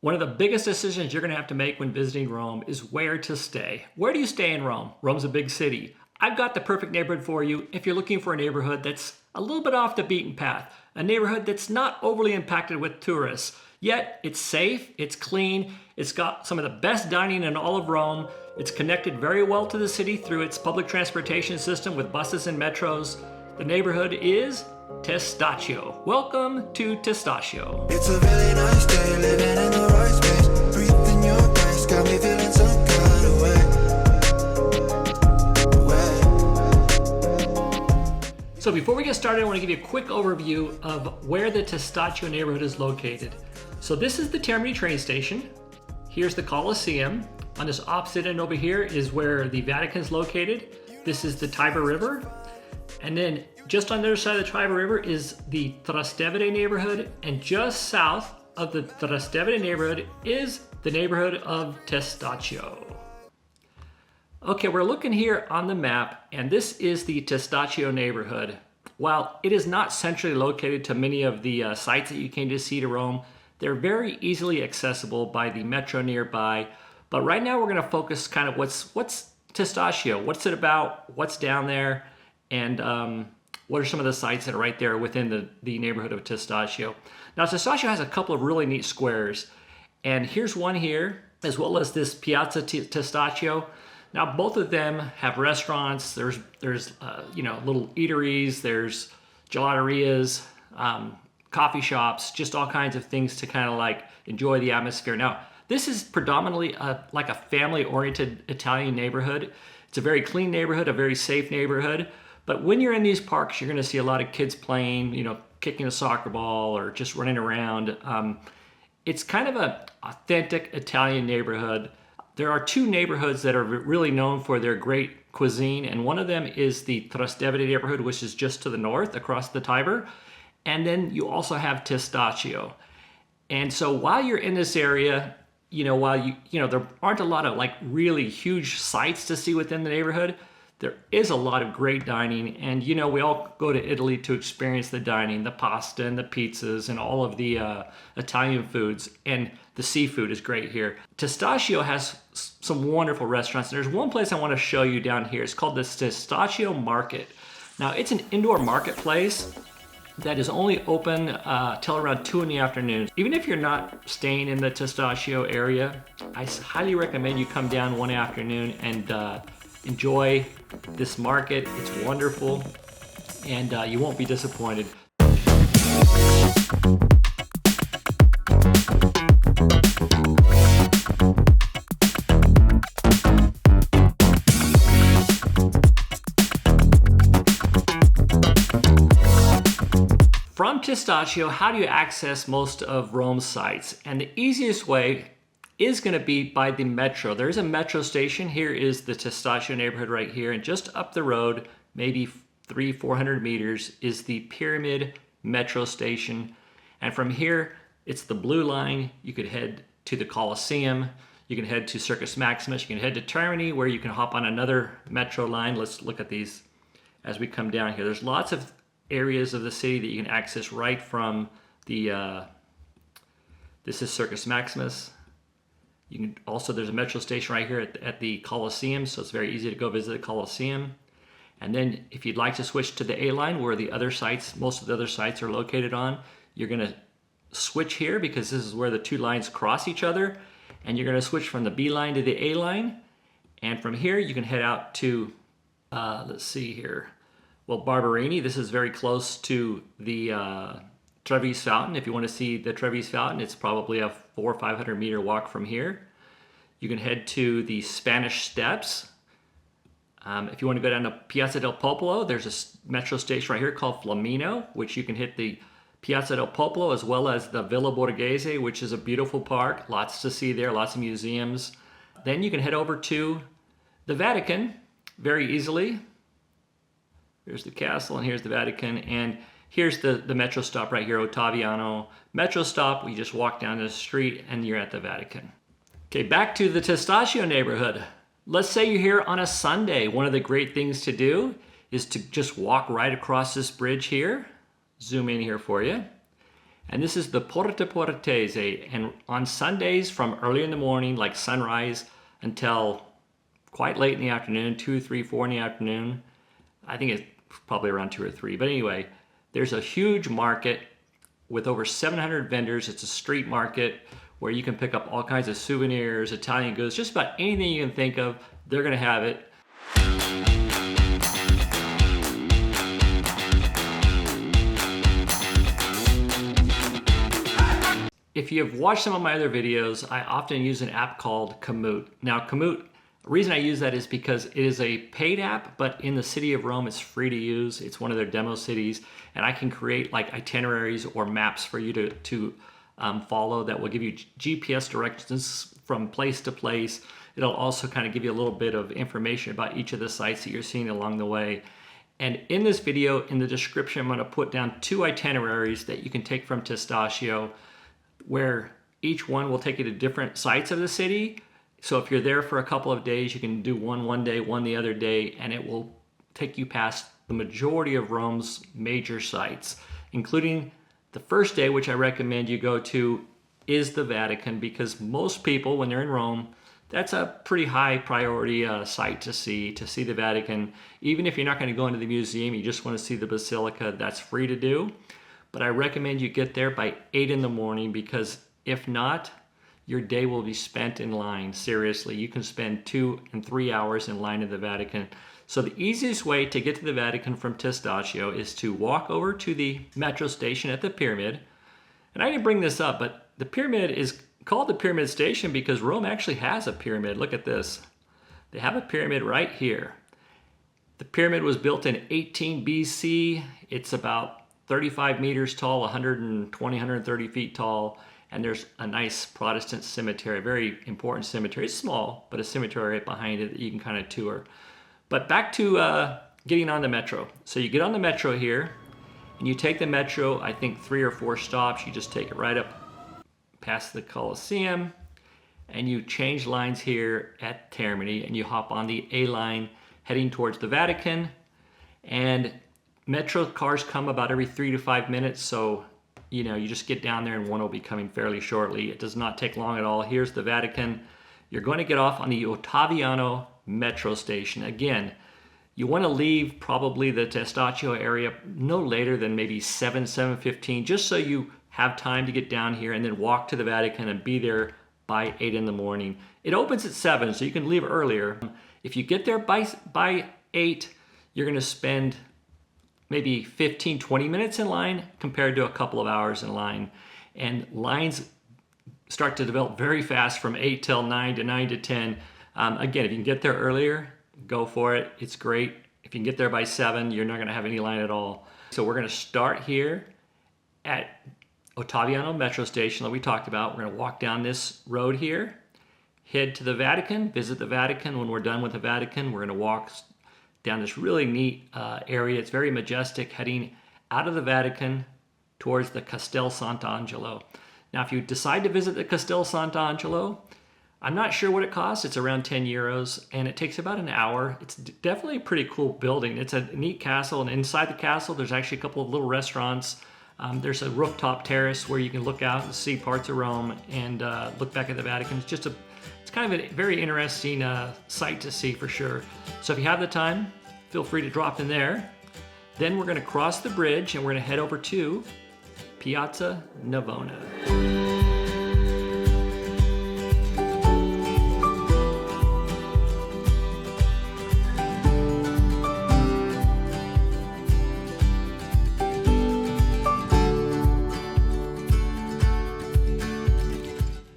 One of the biggest decisions you're going to have to make when visiting Rome is where to stay. Where do you stay in Rome? Rome's a big city. I've got the perfect neighborhood for you if you're looking for a neighborhood that's a little bit off the beaten path. A neighborhood that's not overly impacted with tourists. Yet it's safe, it's clean, it's got some of the best dining in all of Rome. It's connected very well to the city through its public transportation system with buses and metros. The neighborhood is Testaccio. Welcome to Testaccio. It's a really nice day, living in the right space. Breathing your grace, got me feeling some kind of way. So before we get started, I want to give you a quick overview of where the Testaccio neighborhood is located. So this is the Termini train station. Here's the Colosseum. On this opposite end over here is where the Vatican is located. This is the Tiber River. And then just on the other side of the Tiber River is the Trastevere neighborhood, and just south of the Trastevere neighborhood is the neighborhood of Testaccio. Okay, we're looking here on the map, and this is the Testaccio neighborhood. While it is not centrally located to many of the sites that you came to see to Rome, they're very easily accessible by the metro nearby. But right now we're going to focus kind of what's Testaccio, what's it about, what's down there, and what are some of the sites that are right there within the neighborhood of Testaccio. Now, Testaccio has a couple of really neat squares, and here's one here, as well as this Piazza Testaccio. Now, both of them have restaurants. There's little eateries. There's gelaterias, coffee shops, just all kinds of things to kind of like enjoy the atmosphere. Now, this is predominantly like a family-oriented Italian neighborhood. It's a very clean neighborhood, a very safe neighborhood. But when you're in these parks, you're going to see a lot of kids playing, kicking a soccer ball or just running around. It's kind of an authentic Italian neighborhood. There are two neighborhoods that are really known for their great cuisine, and one of them is the Trastevere neighborhood, which is just to the north across the Tiber. And then you also have Testaccio. And so while you're in this area, there aren't a lot of like really huge sights to see within the neighborhood. There is a lot of great dining, and we all go to Italy to experience the dining, the pasta and the pizzas and all of the Italian foods, and the seafood is great here. Testaccio has some wonderful restaurants, and there's one place I want to show you down here. It's called the Testaccio Market. Now, it's an indoor marketplace that is only open till around 2 in the afternoon. Even if you're not staying in the Testaccio area, I highly recommend you come down one afternoon and enjoy this market. It's wonderful, and you won't be disappointed. From Testaccio, how do you access most of Rome's sites? And the easiest way is going to be by the metro. There is a metro station. Here is the Testaccio neighborhood right here, and just up the road, maybe 300-400 meters, is the Pyramid metro station. And from here, it's the blue line. You could head to the Colosseum. You can head to Circus Maximus. You can head to Termini, where you can hop on another metro line. Let's look at these as we come down here. There's lots of areas of the city that you can access right from the, this is Circus Maximus. You can also, there's a metro station right here at the Colosseum, so it's very easy to go visit the Colosseum. And then if you'd like to switch to the A line, where the other sites, most of the other sites are located on, you're gonna switch here because this is where the two lines cross each other. And you're gonna switch from the B line to the A line. And from here, you can head out to, let's see here. Well, Barberini, this is very close to the Trevi's Fountain. If you want to see the Trevi's Fountain, it's probably a 400 or 500 meter walk from here. You can head to the Spanish Steps. If you want to go down to Piazza del Popolo, there's a metro station right here called Flamino, which you can hit the Piazza del Popolo as well as the Villa Borghese, which is a beautiful park. Lots to see there, lots of museums. Then you can head over to the Vatican very easily. Here's the castle, and here's the Vatican, and here's the metro stop right here, Ottaviano metro stop. We just walk down the street and you're at the Vatican. Okay, back to the Testaccio neighborhood. Let's say you're here on a Sunday. One of the great things to do is to just walk right across this bridge here. Zoom in here for you. And this is the Porta Portese. And on Sundays from early in the morning, like sunrise, until quite late in the afternoon, 2, 3, 4 in the afternoon. I think it's probably around 2 or 3. But anyway, there's a huge market with over 700 vendors. It's a street market where you can pick up all kinds of souvenirs, Italian goods, just about anything you can think of, they're gonna have it. If you have watched some of my other videos, I often use an app called Kamoot. Now Kamoot, the reason I use that is because it is a paid app, but in the city of Rome, it's free to use. It's one of their demo cities, and I can create like itineraries or maps for you to follow that will give you GPS directions from place to place. It'll also kind of give you a little bit of information about each of the sites that you're seeing along the way. And in this video, in the description, I'm going to put down 2 itineraries that you can take from Testaccio, where each one will take you to different sites of the city. So if you're there for a couple of days, you can do one day, one the other day, and it will take you past the majority of Rome's major sites, including the first day, which I recommend you go to, is the Vatican, because most people, when they're in Rome, that's a pretty high priority site to see the Vatican. Even if you're not going to go into the museum, you just want to see the Basilica, that's free to do. But I recommend you get there by 8 in the morning, because if not, your day will be spent in line. Seriously, you can spend 2 and 3 hours in line at the Vatican. So the easiest way to get to the Vatican from Testaccio is to walk over to the metro station at the Pyramid. And I didn't bring this up, but the Pyramid is called the Pyramid Station because Rome actually has a pyramid. Look at this. They have a pyramid right here. The pyramid was built in 18 BC. It's about 35 meters tall, 120, 130 feet tall, and there's a nice Protestant cemetery, a very important cemetery. It's small, but a cemetery right behind it that you can kind of tour. But back to getting on the metro. So you get on the metro here, and you take the metro, I think 3 or 4 stops. You just take it right up past the Colosseum, and you change lines here at Termini, and you hop on the A line heading towards the Vatican. And metro cars come about every 3 to 5 minutes, so you just get down there and one will be coming fairly shortly. It does not take long at all. Here's the Vatican. You're going to get off on the Ottaviano metro station. Again, you want to leave probably the Testaccio area no later than maybe 7:15, just so you have time to get down here and then walk to the Vatican and be there by 8 in the morning. It opens at 7, so you can leave earlier. If you get there by 8, you're going to spend maybe 15, 20 minutes in line compared to a couple of hours in line. And lines start to develop very fast from 8 till 9 to 9 to 10. Again, if you can get there earlier, go for it. It's great. If you can get there by 7, you're not going to have any line at all. So we're going to start here at Ottaviano Metro Station that we talked about. We're going to walk down this road here, head to the Vatican, visit the Vatican. When we're done with the Vatican, we're going to walk down this really neat area. It's very majestic, heading out of the Vatican towards the Castel Sant'Angelo. Now, if you decide to visit the Castel Sant'Angelo, I'm not sure what it costs. It's around 10 euros, and it takes about an hour. It's definitely a pretty cool building. It's a neat castle, and inside the castle, there's actually a couple of little restaurants. There's a rooftop terrace where you can look out and see parts of Rome and look back at the Vatican. It's kind of a very interesting sight to see for sure. So if you have the time, feel free to drop in there. Then we're going to cross the bridge and we're going to head over to Piazza Navona.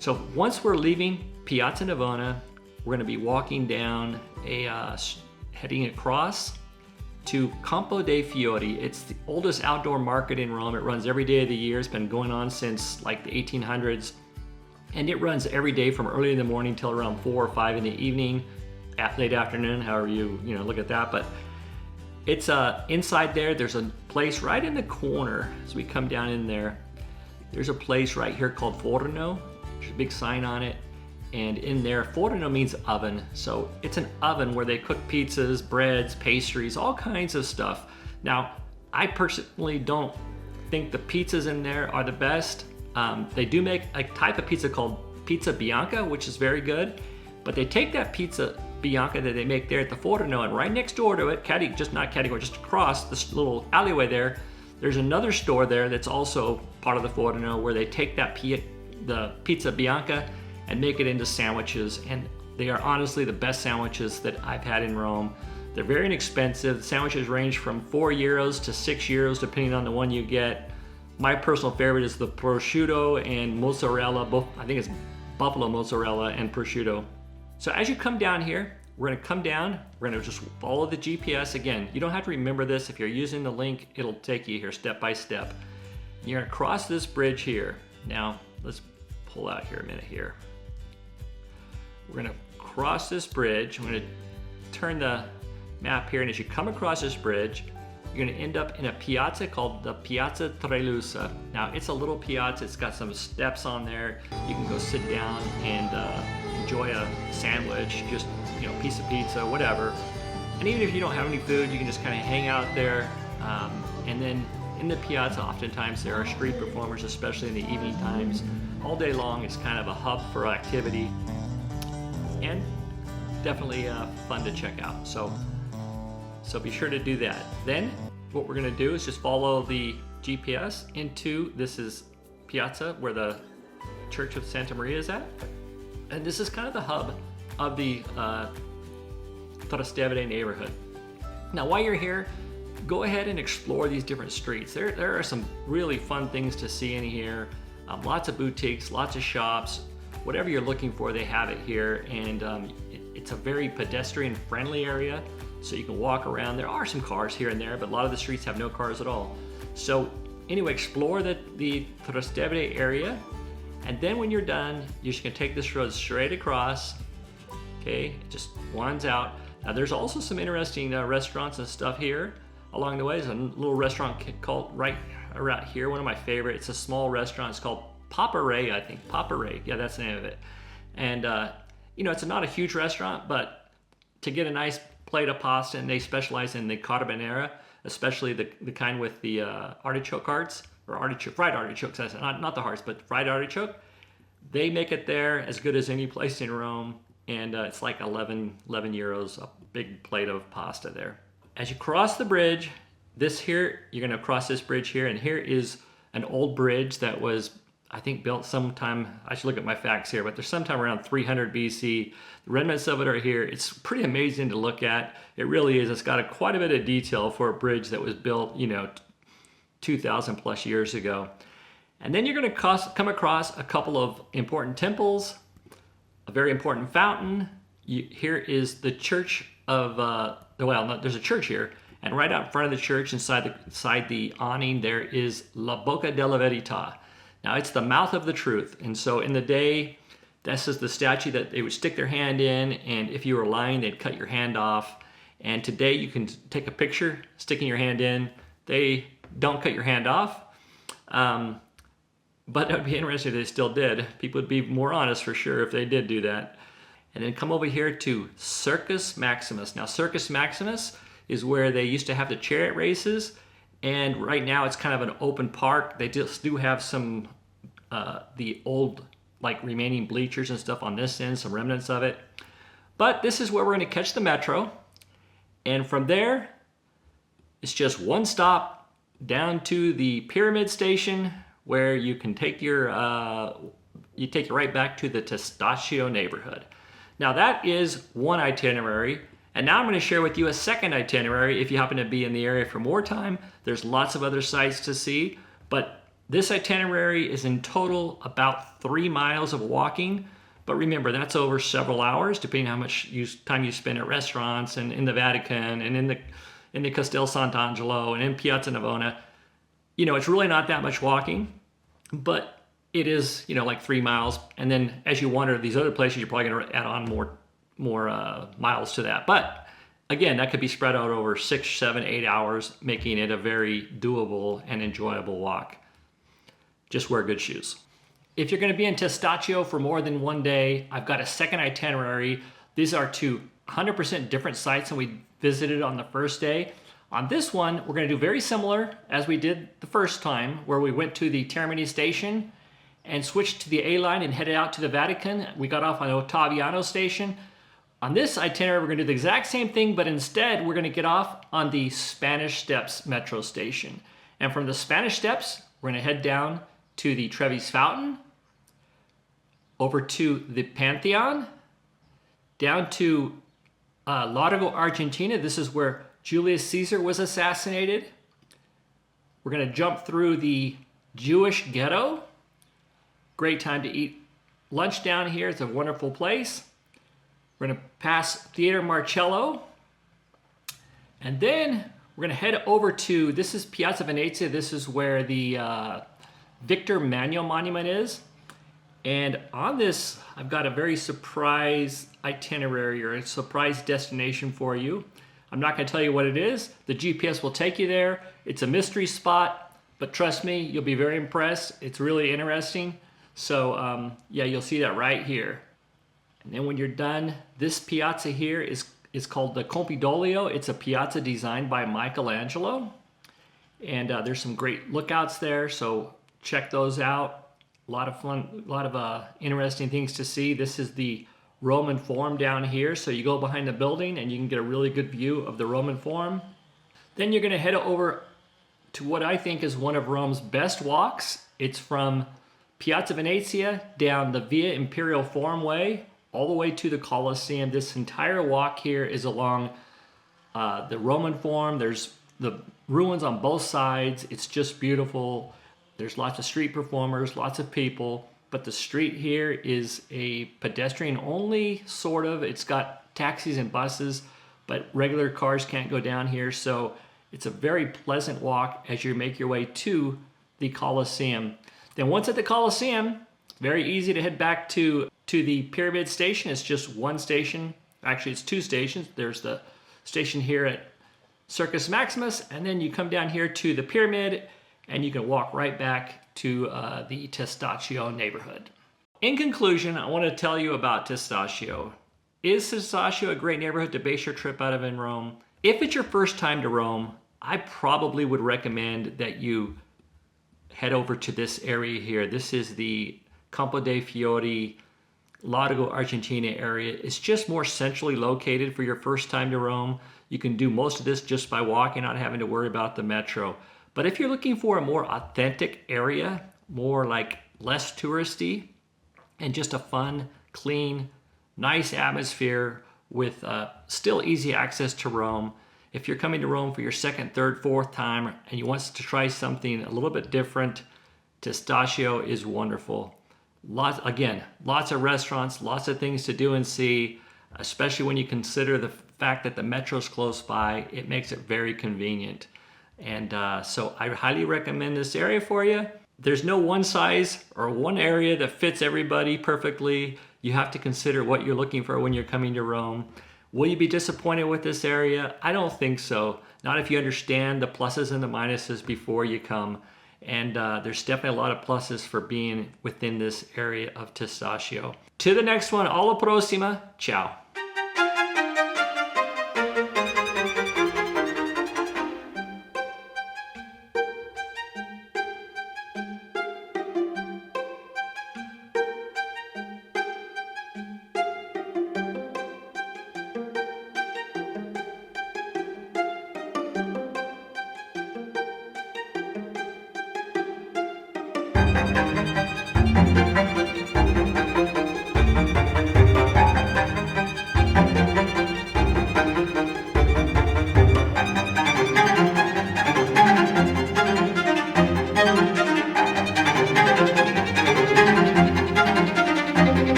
So once we're leaving Piazza Navona, we're going to be walking down heading across to Campo dei Fiori. It's the oldest outdoor market in Rome. It runs every day of the year. It's been going on since like the 1800s. And it runs every day from early in the morning till around 4 or 5 in the evening, at late afternoon, however you look at that. But it's inside there, there's a place right in the corner as we come down in there. There's a place right here called Forno. There's a big sign on it. And in there, forno means oven. So it's an oven where they cook pizzas, breads, pastries, all kinds of stuff. Now, I personally don't think the pizzas in there are the best. They do make a type of pizza called pizza bianca, which is very good, but they take that pizza bianca that they make there at the Forno, and right next door to it, just across this little alleyway there, there's another store there that's also part of the Forno where they take the pizza bianca and make it into sandwiches, and they are honestly the best sandwiches that I've had in Rome. They're very inexpensive. The sandwiches range from €4 to €6 depending on the one you get. My personal favorite is the prosciutto and mozzarella, both, I think it's buffalo mozzarella and prosciutto. So as you come down here, we're gonna come down, we're gonna just follow the GPS. Again, you don't have to remember this. If you're using the link, it'll take you here step by step. You're gonna cross this bridge here. Now, let's pull out here a minute here. We're gonna cross this bridge. I'm gonna turn the map here, and as you come across this bridge, you're gonna end up in a piazza called the Piazza Trelusa. Now, it's a little piazza. It's got some steps on there. You can go sit down and enjoy a sandwich, just, you know, piece of pizza, whatever. And even if you don't have any food, you can just kind of hang out there. And then in the piazza, oftentimes there are street performers, especially in the evening times. All day long, it's kind of a hub for activity, and definitely fun to check out. So be sure to do that. Then what we're gonna do is just follow the GPS into, this is Piazza, where the Church of Santa Maria is at. And this is kind of the hub of the Trastevere neighborhood. Now, while you're here, go ahead and explore these different streets. There are some really fun things to see in here. Lots of boutiques, lots of shops. Whatever you're looking for, they have it here. And it's a very pedestrian friendly area, so you can walk around. There are some cars here and there, but a lot of the streets have no cars at all. So anyway, explore the Trastevere area. And then when you're done, you're just gonna take this road straight across. Okay, it just winds out. Now there's also some interesting restaurants and stuff here along the way. There's a little restaurant called right around here, one of my favorites. It's a small restaurant. It's called Papare, I think. Papare, yeah, that's the name of it. And you know, it's not a huge restaurant, but to get a nice plate of pasta, and they specialize in the carbonara, especially the kind with the artichoke hearts, or fried artichokes, not the hearts, but fried artichoke. They make it there as good as any place in Rome, and it's like 11 euros, a big plate of pasta there. As you cross the bridge, this here, you're gonna cross this bridge here, and here is an old bridge that was, I think, built sometime, I should look at my facts here, but there's sometime around 300 BC. The remnants of it are here. It's pretty amazing to look at. It really is. It's got quite a bit of detail for a bridge that was built, you know, 2,000 plus years ago. And then you're going to come across a couple of important temples, a very important fountain. Here is the church of, there's a church here, and right out in front of the church, inside the awning, there is La Bocca della Verità. Now, it's the mouth of the truth. And so in the day, this is the statue that they would stick their hand in, and if you were lying, they'd cut your hand off. And today you can take a picture sticking your hand in. They don't cut your hand off. But it would be interesting if they still did. People would be more honest for sure if they did do that. And then come over here to Circus Maximus. Now, Circus Maximus is where they used to have the chariot races. And right now it's kind of an open park. They just do have some, the old, like, remaining bleachers and stuff on this end, some remnants of it. But this is where we're gonna catch the metro. And from there, it's just one stop down to the Pyramid Station, where you can take your, you take it right back to the Testaccio neighborhood. Now that is one itinerary. And now I'm going to share with you a second itinerary if you happen to be in the area for more time. There's lots of other sites to see, but this itinerary is in total about 3 miles of walking. But remember, that's over several hours, depending on how much time you spend at restaurants and in the Vatican and in the Castel Sant'Angelo and in Piazza Navona. You know, it's really not that much walking, but it is, you know, like 3 miles. And then as you wander these other places, you're probably going to add on more miles to that. But again, that could be spread out over 6, 7, 8 hours, making it a very doable and enjoyable walk. Just wear good shoes. If you're going to be in Testaccio for more than one day, I've got a second itinerary. These are two 100% different sites than we visited on the first day. On this one, we're going to do very similar as we did the first time, where we went to the Termini station and switched to the A line and headed out to the Vatican. We got off on Ottaviano station. On this itinerary, we're going to do the exact same thing, but instead we're going to get off on the Spanish Steps metro station. And from the Spanish Steps, we're going to head down to the Trevi's Fountain, over to the Pantheon, down to Largo, Argentina. This is where Julius Caesar was assassinated. We're going to jump through the Jewish ghetto. Great time to eat lunch down here. It's a wonderful place. We're going to pass Theater Marcello. And then we're going to head over to, this is Piazza Venezia. This is where the Victor Manuel Monument is. And on this, I've got a very surprise itinerary or a surprise destination for you. I'm not going to tell you what it is. The GPS will take you there. It's a mystery spot, but trust me, you'll be very impressed. It's really interesting. So yeah, you'll see that right here. And then when you're done, this piazza here is called the Campidoglio. It's a piazza designed by Michelangelo. And there's some great lookouts there, so check those out. A lot of fun, a lot of interesting things to see. This is the Roman Forum down here. So you go behind the building and you can get a really good view of the Roman Forum. Then you're going to head over to what I think is one of Rome's best walks. It's from Piazza Venezia down the Via Imperial Forum Way all the way to the Colosseum. This entire walk here is along the Roman Forum. There's the ruins on both sides. It's just beautiful. There's lots of street performers, lots of people, but the street here is a pedestrian only, sort of. It's got taxis and buses, but regular cars can't go down here. So it's a very pleasant walk as you make your way to the Colosseum. Then once at the Colosseum, very easy to head back to the Pyramid Station. It's just one station. Actually, it's two stations. There's the station here at Circus Maximus, and then you come down here to the Pyramid, and you can walk right back to the Testaccio neighborhood. In conclusion, I want to tell you about Testaccio. Is Testaccio a great neighborhood to base your trip out of in Rome? If it's your first time to Rome, I probably would recommend that you head over to this area here. This is the Campo dei Fiori, Largo, Argentina area. It's just more centrally located for your first time to Rome. You can do most of this just by walking, not having to worry about the metro. But if you're looking for a more authentic area, more like less touristy, and just a fun, clean, nice atmosphere with still easy access to Rome, if you're coming to Rome for your second, third, fourth time, and you want to try something a little bit different, Testaccio is wonderful. Lots of restaurants, lots of things to do and see, especially when you consider the fact that the metro's close by. It makes it very convenient. And so I highly recommend this area for you. There's no one size or one area that fits everybody perfectly. You have to consider what you're looking for when you're coming to Rome. Will you be disappointed with this area? I don't think so. Not if you understand the pluses and the minuses before you come. And there's definitely a lot of pluses for being within this area of Testaccio. To the next one, alla prossima, ciao.